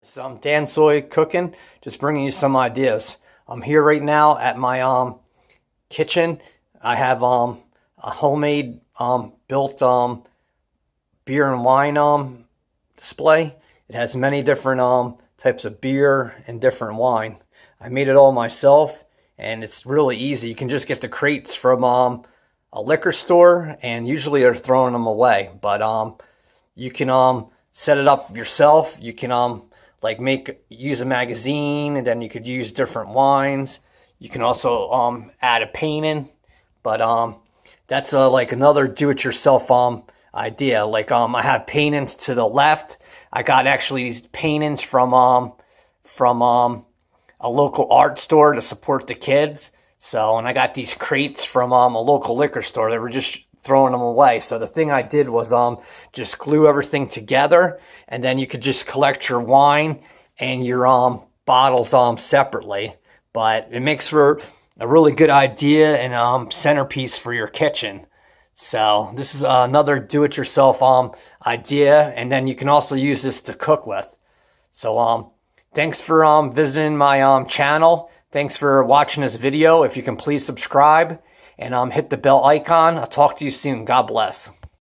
So I'm Dan Soy cooking, just bringing you some ideas. I'm here right now at my kitchen. I have a homemade built beer and wine display. It has many different types of beer and different wine. I made it all myself, and it's really easy. You can just get the crates from a liquor store, and usually they're throwing them away. But you can set it up yourself. You can like use a magazine, and then you could use different wines. You can also add a painting, but that's like another do-it-yourself idea. Like I have paintings to the left. I got actually these paintings from a local art store to support the kids. So, and I got these crates from a local liquor store. They were just throwing them away. So the thing I did was just glue everything together, and then you could just collect your wine and your bottles separately. But it makes for a really good idea and centerpiece for your kitchen. So this is another do-it-yourself idea, and then you can also use this to cook with. So thanks for visiting my channel. Thanks for watching this video. If you can please subscribe and hit the bell icon. I'll talk to you soon. God bless.